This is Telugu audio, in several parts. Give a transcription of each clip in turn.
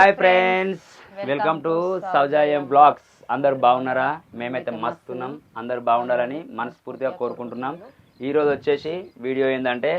Hi friends, welcome to Saujayam blogs. అందరు బాగున్నారా? మేమైతే మస్తున్నాం. అందరు బాగుండాలని మనస్ఫూర్తిగా కోరుకుంటున్నాం. ఈరోజు వచ్చేసి వీడియో ఏంటంటే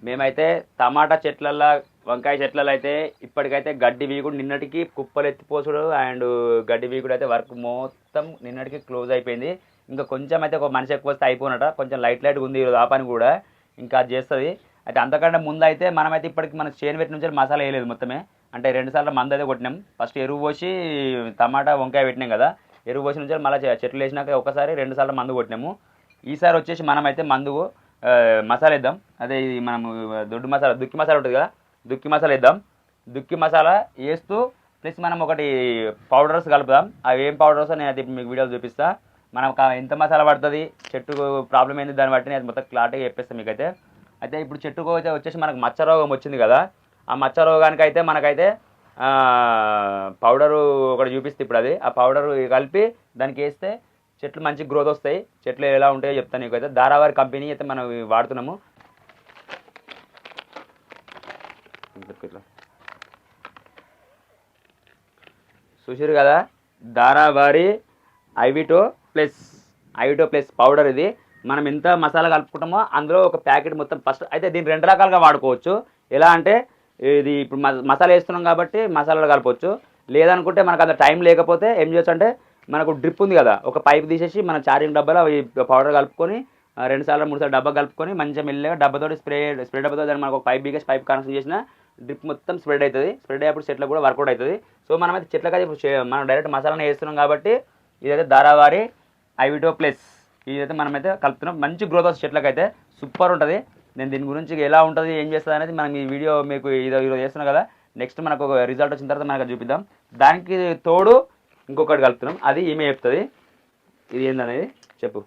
మేమైతే టమాటా చెట్లల్లో వంకాయ చెట్లలో అయితే ఇప్పటికైతే గడ్డి వీకుడు నిన్నటికి కుప్పలు ఎత్తిపోసుడు అండ్ గడ్డి వీకుడు అయితే వర్క్ మొత్తం నిన్నటికి క్లోజ్ అయిపోయింది. ఇంకా కొంచెం అయితే ఒక మనిషి ఎక్కువ వస్తే అయిపోనట. కొంచెం లైట్ ఉంది ఈరోజు ఆ పని కూడా ఇంకా అది చేస్తుంది. అయితే అంతకంటే ముందు అయితే మనమైతే ఇప్పటికి మన చేను పెట్టి నుంచి మసాలా వేయలేదు మొత్తమే. అంటే 2 సార్లు మందు అయితే కొట్టినాం. ఫస్ట్ ఎరువు పోసి టమాటా వంకాయ పెట్టినాం కదా, ఎరువు పోసి నుంచి మళ్ళీ చెట్లు వేసినాక ఒకసారి 2 సార్లు మందు కొట్టినాము. ఈసారి వచ్చేసి మనమైతే మందు మసాలా వేద్దాం. అదే ఇది మనము దొడ్డు మసాలా దుక్కి మసాలా ఉంటుంది కదా, దుక్కి మసాలా వేద్దాం. దుక్కి మసాలా వేస్తూ ప్లస్ మనం ఒకటి పౌడర్స్ కలుపుదాం. అవి ఏం పౌడర్స్ నేను అది మీకు వీడియోలో చూపిస్తా. మనం ఎంత మసాలా పడుతుంది, చెట్టు ప్రాబ్లం ఏంది దాన్ని బట్టి నేను మొత్తం క్లారిటీగా చెప్పేస్తాను మీకైతే. అయితే ఇప్పుడు చెట్టుకు అయితే వచ్చేసి మనకు మచ్చ రోగం వచ్చింది కదా, ఆ మచ్చ రోగానికి అయితే మనకైతే పౌడరు ఒకటి చూపిస్తే ఇప్పుడు అది ఆ పౌడర్ కలిపి దానికి వేస్తే చెట్లు మంచి గ్రోత్ వస్తాయి. చెట్లు ఎలా ఉంటాయో చెప్తాను నీకు. అయితే ధారావారి కంపెనీ అయితే మనం వాడుతున్నాము. చూసారు కదా, ధారావారి ఐవిటో ప్లస్ పౌడర్. ఇది మనం ఎంత మసాలా కలుపుకుంటామో అందులో ఒక ప్యాకెట్ మొత్తం ఫస్ట్ అయితే దీన్ని 2 రకాలుగా వాడుకోవచ్చు. ఎలా అంటే ఇది ఇప్పుడు మసాలా వేస్తున్నాం కాబట్టి మసాలాలు కలపవచ్చు. లేదనుకుంటే మనకు అంత టైం లేకపోతే ఏం చేయొచ్చు అంటే మనకు డ్రిప్ ఉంది కదా, ఒక పైప్ తీసేసి మన చార్జింగ్ డబ్బాలో అవి పౌడర్ కలుపుకొని 2 సార్లు 3 సార్లు డబ్బా కలుపుకొని మంచిగా మెల్లగా డబ్బాతోటి స్ప్రే డబ్బాతో దాన్ని మనకు ఒక పైప్ బీకేసి పైప్ కనెక్షన్ చేసిన డ్రిప్ మొత్తం స్ప్రెడ్ అవుతుంది. స్ప్రెడ్ అయ్యేప్పుడు చెట్లకు కూడా వర్కౌట్ అవుతుంది. సో మనమైతే చెట్లకైతే ఇప్పుడు మనం డైరెక్ట్ మసాలానే వేస్తున్నాం కాబట్టి ఇదైతే ధారావారి ఐవిటో ప్లస్ ఇదైతే మనమైతే కలుపుతున్నాం. మంచి గ్రోత్ వస్తుంది చెట్లకైతే, సూపర్ ఉంటుంది. నేను దీని గురించి ఎలా ఉంటుంది ఏం చేస్తుంది అనేది మనం ఈ వీడియో మీకు ఈరోజు చేస్తున్నాం కదా, నెక్స్ట్ మనకు ఒక రిజల్ట్ వచ్చిన తర్వాత మనకు చూపిద్దాం. దానికి తోడు ఇంకొకటి కలుపుతున్నాం, అది ఈమె చెప్తుంది. ఇది ఏందనేది చెప్పు.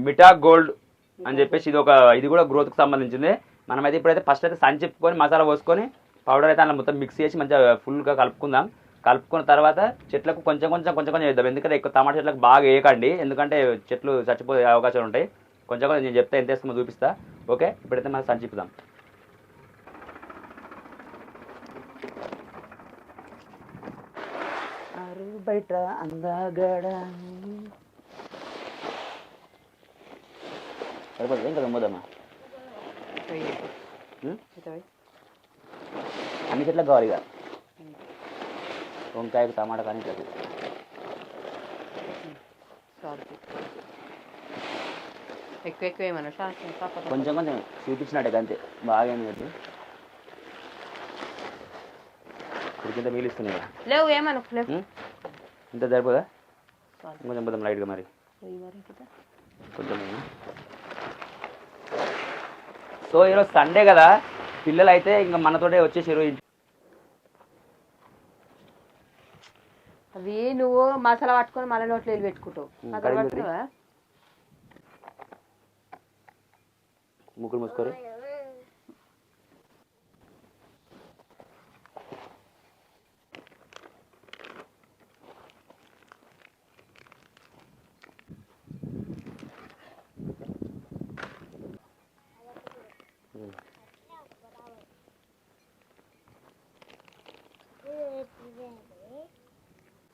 మిటా గోల్డ్ అని చెప్పేసి ఇది కూడా గ్రోత్కి సంబంధించింది. మనమైతే ఇప్పుడైతే ఫస్ట్ అయితే సంచిప్పుకొని మసాలా పోసుకొని పౌడర్ అయితే అలా మొత్తం మిక్స్ చేసి మంచిగా ఫుల్గా కలుపుకుందాం. కలుపుకున్న తర్వాత చెట్లకు కొంచెం వేద్దాం. ఎందుకంటే ఎక్కువ టమాటా చెట్లకు బాగా వేయకండి, ఎందుకంటే చెట్లు చచ్చిపోయే అవకాశాలు ఉంటాయి. కొంచెం నేను చెప్తే ఎంత వేస్తుందో చూపిస్తా. ఓకే, ఇప్పుడైతే మనం సంచిపుదాం. బయట అందగడ సరిపోతుంది ఇంకా దమ్మదమ్మా. అన్ని చెట్లకు కావాలి ఇక, వంకాయకు టమాటా కానీ ఇట్లా కొంచెం చూపించినట్టే అంతే, బాగా ఏంటి ఇంత మిగిలిస్తున్నాయి లేవు ఏమనుకోలేవు. ఇంత సరిపోదా? కొంచెం పోదాం లైట్గా మరి కొంచెం. సో ఈరోజు సండే కదా, పిల్లలు అయితే ఇంకా మనతోటే వచ్చేసారు. అవి నువ్వు మసాలా పట్టుకొని మళ్ళీ నోట్లో వెళ్ళి పెట్టుకుంటావు. ముగ్గురు మూసుకోరు.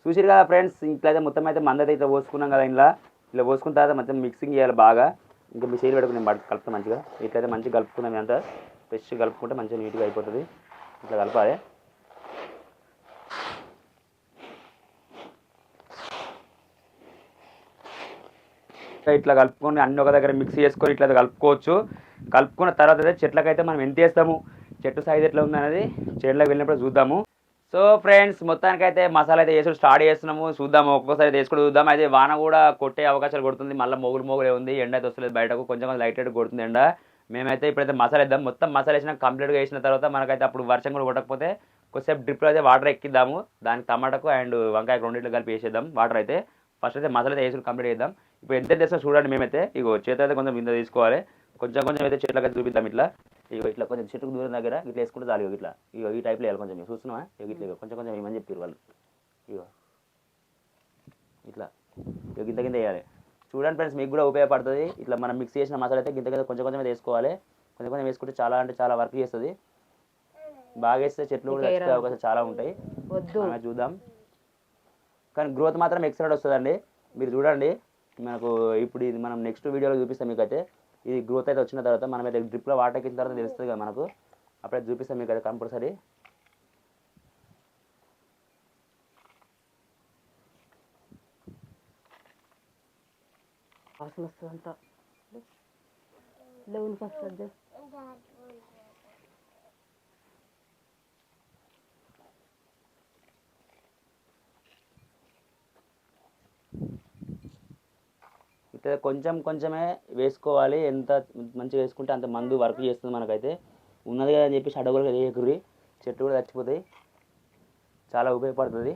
చూసారు కదా ఫ్రెండ్స్, ఇట్లయితే మొత్తం అయితే మందైతే ఇట్లా పోసుకున్నాం కదా. ఇలా పోసుకున్న తర్వాత మొత్తం మిక్సింగ్ చేయాలి బాగా. ఇంకా మీ చేయి పెట్టుకుని నేను కలుపుతాను మంచిగా. ఇట్లయితే మంచిగా కలుపుకున్నాం, అంతా ఫ్రెష్ కలుపుకుంటే మంచిగా నీట్గా అయిపోతుంది. ఇట్లా కలపాలి. ఇట్లా కలుపుకొని అన్ని ఒక దగ్గర మిక్స్ చేసుకొని ఇట్లా కలుపుకోవచ్చు. కలుపుకున్న తర్వాత అయితే చెట్లకైతే మనం ఎంత వేస్తాము, చెట్టు సైజ్ ఎట్లా ఉందనేది చెట్లకు వెళ్ళినప్పుడు చూద్దాము. సో ఫ్రెండ్స్, మొత్తానికైతే మసాలా అయితే వేసుడు స్టార్ట్ చేస్తున్నాము. చూద్దాము, ఒక్కొక్కసారి వేసుకుంటూ చూద్దాం. అయితే వాన కూడా కొట్టే అవకాశాలు కొడుతుంది, మళ్ళీ మొగులే ఉంది. ఎండ అయితే వస్తలేదు బయటకు, కొంచెం లైట్ కొడుతుంది ఎండ. మేమైతే ఇప్పుడైతే మసాలా వేద్దాం. మొత్తం మసాలా వేసినా కంప్లీట్గా వేసిన తర్వాత మనకైతే అప్పుడు వర్షం కూడా కొట్టకపోతే కొద్దిసేపు డ్రిప్లో అయితే వాటర్ ఎక్కిద్దాము. దానికి టమాటాకు అండ్ వంకాయ రెండింటిలో కలిపి వేసేద్దాం వాటర్ అయితే. ఫస్ట్ అయితే మసాలా అయితే వేసుకుని కంప్లీట్ చేద్దాం. ఇప్పుడు ఎంత చేస్తాం చూడండి. మేమైతే ఇగో చేతి అయితే కొంచెం ఇంత తీసుకోవాలి. కొంచెం అయితే చెట్లకైతే చూపిద్దాం. ఇట్లా కొంచెం చెట్టుకు దూరం దగ్గర ఇట్లా వేసుకుంటే చాలు. ఇట్లా ఈ టైప్లో వేయాలి. కొంచెం చూస్తున్నావా, ఇట్లా కొంచెం ఏమని చెప్పారు వాళ్ళు. ఇట్లా గింత వేయాలి. చూడండి ఫ్రెండ్స్, మీకు కూడా ఉపయోగపడుతుంది. ఇట్లా మనం మిక్స్ చేసిన మసాలా అయితే గింత కొంచెం వేసుకోవాలి. కొంచెం వేసుకుంటే చాలా అంటే చాలా వర్క్ చేస్తుంది. బాగా వేస్తే చెట్లు కూడా చచ్చిపోయే అవకాశాలు చాలా ఉంటాయి. మనమే చూద్దాం. కానీ గ్రోత్ మాత్రం ఎక్సలెంట్ వస్తుందండి. మీరు చూడండి, మనకు ఇప్పుడు ఇది మనం నెక్స్ట్ వీడియోలో చూపిస్తాం మీకైతే. ఇది గ్రోత్ అయితే వచ్చిన తర్వాత మనమైతే డ్రిప్లో వాటర్ ఎక్కిన తర్వాత తెలుస్తుంది కదా మనకు, అప్పుడైతే చూపిస్తాం మీకు అయితే కంపల్సరీ. వాసన వస్తుంది అంతా లేవునికి వస్తుంది. ఇట్లా కొంచెం కొంచెమే వేసుకోవాలి. ఎంత మంచిగా వేసుకుంటే అంత మందు వర్క్ చేస్తుంది మనకైతే. ఉన్నది కదా అని చెప్పేసి అడవులుగా వేయకుర్రి, చెట్లు కూడా చచ్చిపోతాయి. చాలా ఉపయోగపడుతుంది.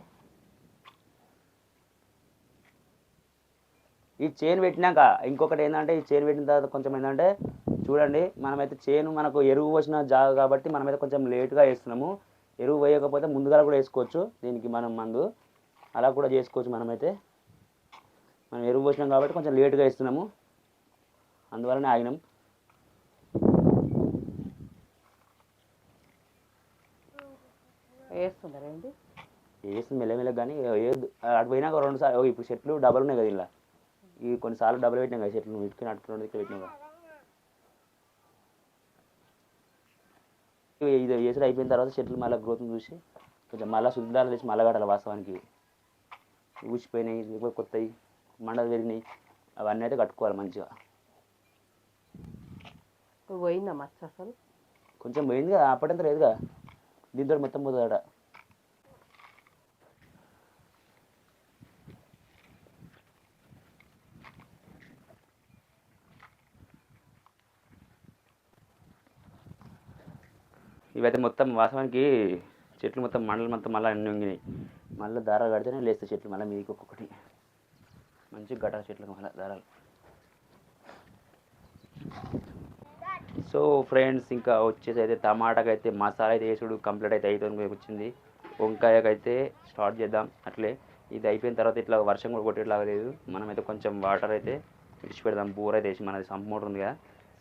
ఈ చైన్ పెట్టినాక ఇంకొకటి ఏంటంటే, ఈ చైన్ పెట్టిన తర్వాత కొంచెం ఏంటంటే చూడండి, మనమైతే చైన్ మనకు ఎరువు పోసిన జాగా కాబట్టి మనమైతే కొంచెం లేట్గా వేస్తున్నాము. ఎరువు వేయకపోతే ముందుగా కూడా వేసుకోవచ్చు దీనికి మనం మందు, అలా కూడా చేసుకోవచ్చు. మనమైతే మనం ఎరువు పోసినాం కాబట్టి కొంచెం లేట్గా వేస్తున్నాము, అందువల్లనే ఆగినాం. వేస్తుంది మెల్లమెల్లగా, కానీ అటు పోయినాక 2 సార్లు. ఇప్పుడు చెట్లు డబల్ ఉన్నాయి కదా ఇలా, ఈ కొన్నిసార్లు డబల్ పెట్టినాం కదా చెట్లు, ఇటుకని అట్టుకుని ఇక్కడ పెట్టినాం కదా. ఇది వేసుడు అయిపోయిన తర్వాత చెట్లు మళ్ళీ గ్రోత్ని చూసి కొంచెం మళ్ళీ శుద్ధాలు తెచ్చి మళ్ళీ కట్టాలి. వాస్తవానికి ఊసిపోయినాయి, లేకపోతే కొత్తవి మండలు పెరిగినాయి, అవన్నీ అయితే కట్టుకోవాలి మంచిగా. పోయిందా మచ్చ అసలు? కొంచెం పోయింది కదా, అప్పటింత లేదుగా, దీంతో మొత్తం పోతుందట. ఇవైతే మొత్తం వాస్తవానికి చెట్లు మొత్తం మండలు మొత్తం మళ్ళీ అన్నీ వంగినాయి. మళ్ళీ దారాలు కడితేనే లేస్తాయి చెట్లు మళ్ళీ మీదకి ఒక్కొక్కటి మంచిగా గట్టాలి చెట్లకు మళ్ళీ దారాలు. సో ఫ్రెండ్స్, ఇంకా వచ్చేసి అయితే టమాటాకైతే మసాలా అయితే వేసుడు కంప్లీట్ అయితే అయిపోయి వచ్చింది. వంకాయకైతే స్టార్ట్ చేద్దాం అట్లే. ఇది అయిపోయిన తర్వాత ఇట్లా వర్షం కూడా కొట్టేట్లాగా లేదు, మనమైతే కొంచెం వాటర్ అయితే విడిచి పెడదాం. బోర్ అయితే వేసి మనది సంప్ మోటర్ ఉంది కదా,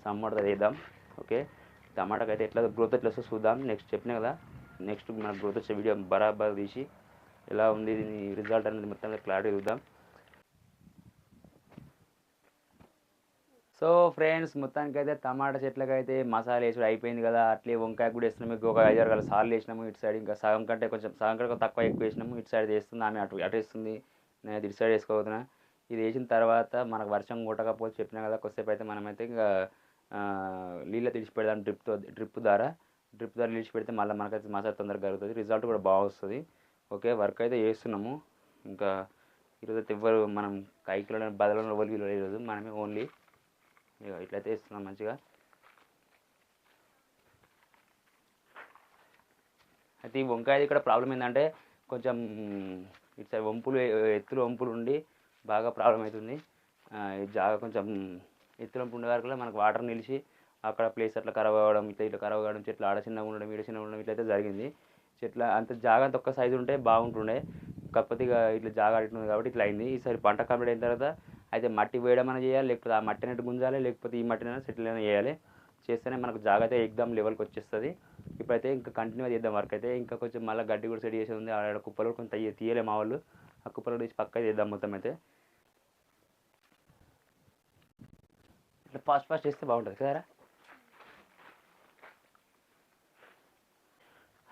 సంప్ మోటర్ వేద్దాం. ఓకే, టమాటాకి అయితే ఎట్లా గ్రోత్ ఎట్లా వస్తే చూద్దాం. నెక్స్ట్ చెప్పినా కదా, నెక్స్ట్ మన గ్రోత్ వచ్చే వీడియో బరాబర్ తీసి ఎలా ఉంది రిజల్ట్ అనేది మొత్తం క్లారిటీ చూద్దాం. సో ఫ్రెండ్స్, మొత్తానికైతే టమాటా చెట్లకైతే మసాలా వేసుడు అయిపోయింది కదా. అట్లే వంకాయ కూడా వేస్తున్నాము. మీకు ఒక 5-6 సార్లు వేసినాము. ఇటు సైడ్ ఇంకా సగం కంటే కొంచెం తక్కువ ఎక్కువ వేసినాము. ఇటు సైడ్ వేస్తుంది ఆమె, అటు వేస్తుంది, నేను ఇటు సైడ్ వేసుకోబోతున్నా. ఇది వేసిన తర్వాత మనకు వర్షం కొట్టకపోతే చెప్పినా కదా, కొద్దిసేపు అయితే మనమైతే ఇంకా నీళ్ళ తీసి పెడదాం డ్రిప్ ద్వారా తీసి పెడితే మళ్ళీ మనకైతే మసాలా తొందరగా కలుగుతుంది, రిజల్ట్ కూడా బాగా వస్తుంది. ఓకే, వర్క్ అయితే చేస్తున్నాము. ఇంకా ఈరోజు అయితే ఎవ్వరు మనం కైకిలో బదలలో ఒలిగిలో ఈరోజు మనమే ఓన్లీ ఇట్లయితే వేస్తున్నాం మంచిగా. అయితే ఈ వంకాయ ఇక్కడ ప్రాబ్లం ఏంటంటే కొంచెం ఇటు సైడ్ ఎత్తులు వంపులు ఉండి బాగా ప్రాబ్లం అవుతుంది. ఈ జాగా కొంచెం ఎత్తులు వంపు ఉండే వరకు మనకు వాటర్ నిలిచి అక్కడ ప్లేస్ అట్లా ఖరాబ్ అవ్వడం, ఇట్లా ఖరాబ్ అవ్వడం, చెట్లు ఆడ చిన్నగా ఉండడం ఈడ చిన్నగా ఉండడం ఇట్లయితే జరిగింది. చెట్ల అంత జాగా అంత ఒక్క సైజు ఉంటే బాగుంటుండే, కాకపోతే ఇక ఇట్లా జాగా అట్టుంది కాబట్టి ఇట్లా అయింది. ఈసారి పంట కంప్లీట్ అయిన తర్వాత అయితే మట్టి వేయడం అనేది చేయాలి, లేకపోతే ఆ మట్టి అనేది గుంజాలి, లేకపోతే ఈ మట్టినైనా సెటిల్ అయినా చేయాలి. చేస్తేనే మనకు జాగా అయితే ఎగ్జామ్ లెవెల్కి వచ్చేస్తుంది. ఇప్పుడైతే ఇంకా కంటిన్యూ చేద్దాం వర్క్ అయితే. ఇంకా కొంచెం మళ్ళీ గడ్డి కూడా సెట్ చేసేది ఉంది, ఆడ కుప్పలు కొంచెం తీయలే మా వాళ్ళు, ఆ కుప్పలు తీసి పక్క చేద్దాం మొత్తం అయితే. ఇట్లా ఫాస్ట్ చేస్తే బాగుంటుంది కదరా.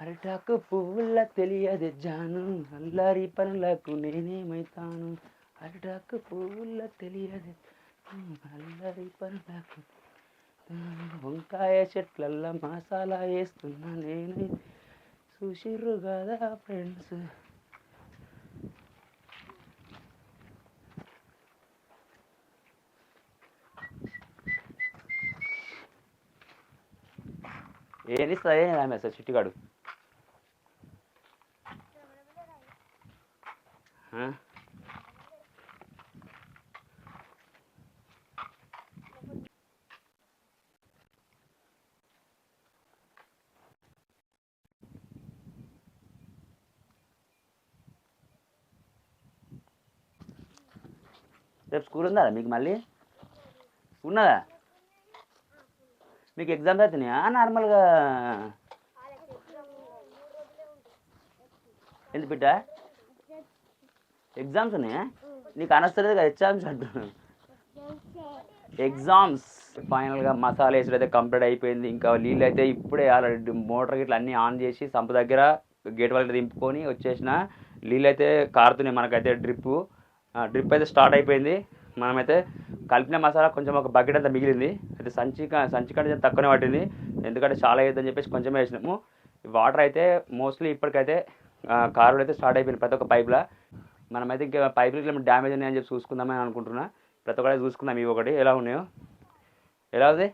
అరిటాకు పువ్వుల తెలియదు జాను, అల్లారి పనులకు నేనేమైతాను. అరిటాకు పువ్వుల తెలియదు అల్లారి పనులకు, వంకాయ చెట్లల్లో మసాలా వేస్తున్నా నేను, చూసిర్రు కదా ఫ్రెండ్స్. ఏది ఇస్తుంది ఆమె సార్ చిట్టిగాడు. రేపు స్కూల్ ఉందా మీకు? మళ్ళీ ఉన్నదా మీకు? ఎగ్జామ్స్ అవుతున్నాయా నార్మల్గా? ఎందుకు బిడ్డ ఎగ్జామ్స్ ఉన్నాయా నీకు అనస్తలేదు కదా ఎగ్జామ్స్ అంటున్నాను ఎగ్జామ్స్ ఫైనల్గా మసాలా వేసుడు అయితే కంప్లీట్ అయిపోయింది. ఇంకా నీళ్ళు అయితే ఇప్పుడే ఆల్రెడీ మోటార్ గిట్ల అన్నీ ఆన్ చేసి సంపు దగ్గర గేట్ వాళ్ళకి దింపుకొని వచ్చేసిన. నీళ్ళు అయితే కారుతున్నాయి మనకైతే డ్రిప్ అయితే స్టార్ట్ అయిపోయింది. మనమైతే కలిపిన మసాలా కొంచెం ఒక బకెట్ అంతా మిగిలింది. అయితే సంచి కంటే తక్కువనే పట్టింది, ఎందుకంటే చాలా అవుతుందని చెప్పేసి కొంచెమే వేసినాము. వాటర్ అయితే మోస్ట్లీ ఇప్పటికైతే కారులు అయితే స్టార్ట్ అయిపోయింది ప్రతి ఒక్క పైప్లో. మనమైతే ఇంకా పైపులు ఇట్లా డ్యామేజ్ ఉన్నాయని చెప్పి చూసుకుందామని అనుకుంటున్నా. ప్రతి ఒక్కటి చూసుకుందాం. ఇవి ఒకటి ఎలా ఉన్నాయో ఎలా ఉంది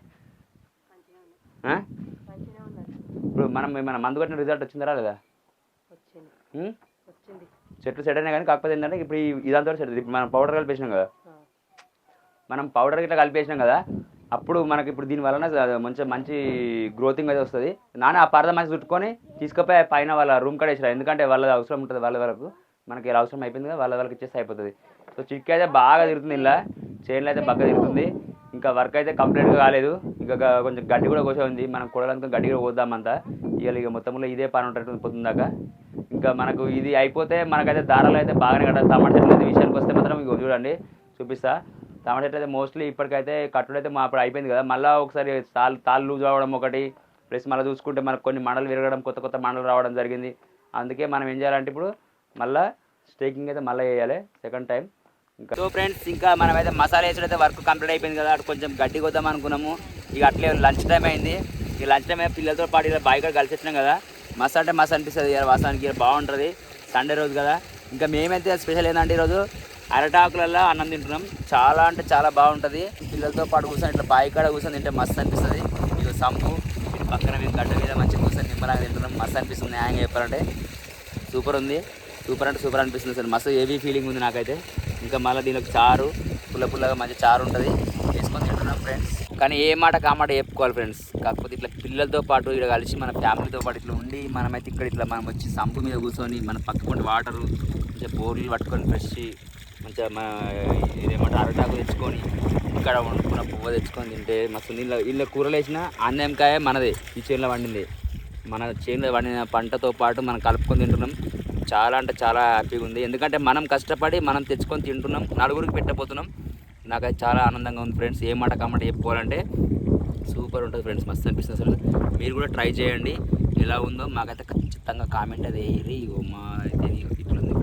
ఇప్పుడు మన మందు కొట్టిన రిజల్ట్ వచ్చిందా లేదా? చెట్లు సెట్ అయినా కానీ కాకపోతే ఏంటంటే ఇప్పుడు ఇదంతా సెట్. ఇప్పుడు మనం పౌడర్ కలిపేసినాం కదా, మనం పౌడర్ ఇట్లా కలిపేసినాం కదా, అప్పుడు మనకి ఇప్పుడు దీని వలన మంచి గ్రోతింగ్ అయితే వస్తుంది. నాన్న ఆ పరద మంచి చుట్టుకొని తీసుకుపోయి పైన వాళ్ళ రూమ్ కాడ వేసిరా, ఎందుకంటే వాళ్ళది అవసరం ఉంటుంది. వాళ్ళకు మనకి ఇలా అవసరం అయిపోయింది కదా, వాళ్ళకి ఇచ్చేస్తే అయిపోతుంది. సో చిక్కి అయితే బాగా తిరుగుతుంది, ఇలా చేనులో అయితే బాగా తిరుగుతుంది. ఇంకా వర్క్ అయితే కంప్లీట్గా కాలేదు, ఇంకా కొంచెం గడ్డి కూడా కోసే ఉంది. మనం కూడలంతా గడ్డి కూడా పోద్దామంతా. ఇక మొత్తంలో ఇదే పని ఉంటుంది పొద్దుందాకా. ఇంకా మనకు ఇది అయిపోతే మనకైతే దారాలు అయితే బాగానే కట్టాలి. టమాటా చెట్లు అయితే విషయానికి వస్తే మాత్రం ఇక చూడండి చూపిస్తా. టమాటా చెట్లు అయితే మోస్ట్లీ ఇప్పటికైతే కట్టుడు అయితే అప్పుడు అయిపోయింది కదా, మళ్ళీ ఒకసారి తాళ్ళు లూజ్ అవ్వడం ఒకటి, ప్లస్ మళ్ళీ చూసుకుంటే మనకు కొన్ని మండలు విరగడం, కొత్త మండలు రావడం జరిగింది. అందుకే మనం ఏం చేయాలంటే ఇప్పుడు మళ్ళీ స్టేకింగ్ అయితే మళ్ళీ వేయాలి సెకండ్ టైం. ఇంకా సో ఫ్రెండ్స్, ఇంకా మనమైతే మసాలా వేసుడైతే వర్క్ కంప్లీట్ అయిపోయింది కదా, అటు కొంచెం గడ్డి కొద్దాం అనుకున్నాము. ఇక అట్లే లంచ్ టైం అయింది. ఇక లంచ్ టైం పిల్లలతో పాటు ఇలా బాయ్ కూడా కలిసి వచ్చినాం కదా, మస్తు అంటే మస్తు అనిపిస్తుంది. వాసానికి బాగుంటుంది, సండే రోజు కదా. ఇంకా మేమైతే స్పెషల్ ఏంటంటే ఈరోజు అరటాకులలో అన్నం తింటున్నాం. చాలా అంటే చాలా బాగుంటుంది. పిల్లలతో పాటు కూర్చొని ఇట్లా బాయ్ కాడ కూర్చొని తింటే మస్తు అనిపిస్తుంది. ఇక సంపు పక్కన మీద గడ్డ మీద మంచిగా కూర్చొని నిమ్మలాగా తింటున్నాం. మస్తు అనిపిస్తుంది. న్యాయంగా చెప్పాలంటే సూపర్ ఉంది. సూపర్ అంటే సూపర్ అనిపిస్తుంది సార్. మస్తు హెవీ ఫీలింగ్ ఉంది నాకైతే. ఇంకా మళ్ళీ దీనికి చారు పుల్లగా మంచి చారు ఉంటుంది, వేసుకొని తింటున్నాం ఫ్రెండ్స్. కానీ ఏ మాట కామాట చెప్పుకోవాలి ఫ్రెండ్స్. కాకపోతే ఇట్లా పిల్లలతో పాటు ఇక్కడ కలిసి మన ఫ్యామిలీతో పాటు ఇట్లా ఉండి మనమైతే ఇక్కడ ఇట్లా మనం వచ్చి సంపు మీద కూర్చొని మన పక్కకుంటే వాటరు మంచిగా బోర్లు పట్టుకొని ఫ్రెష్ మంచిగా ఇదేమంటే అరటాకు తెచ్చుకొని ఇక్కడ వండుకున్న పువ్వు తెచ్చుకొని తింటే మస్తు. ఇళ్ళ కూరలు వేసిన అన్నంకాయ మనదే, ఈ చేనులో వండింది. మన చేనులో వండిన పంటతో పాటు మనం కలుపుకొని తింటున్నాం. చాలా అంటే చాలా హ్యాపీగా ఉంది, ఎందుకంటే మనం కష్టపడి మనం తెచ్చుకొని తింటున్నాం, నలుగురికి పెట్టబోతున్నాం. నాకైతే చాలా ఆనందంగా ఉంది ఫ్రెండ్స్. ఏ మాట కామాట చెప్పుకోవాలంటే సూపర్ ఉంటుంది ఫ్రెండ్స్, మస్తు అనిపిస్తుంది అసలు. మీరు కూడా ట్రై చేయండి, ఎలా ఉందో మాకైతే ఖచ్చితంగా కామెంట్ అది వేయరి. మా అయితే ఇట్లా ఉంది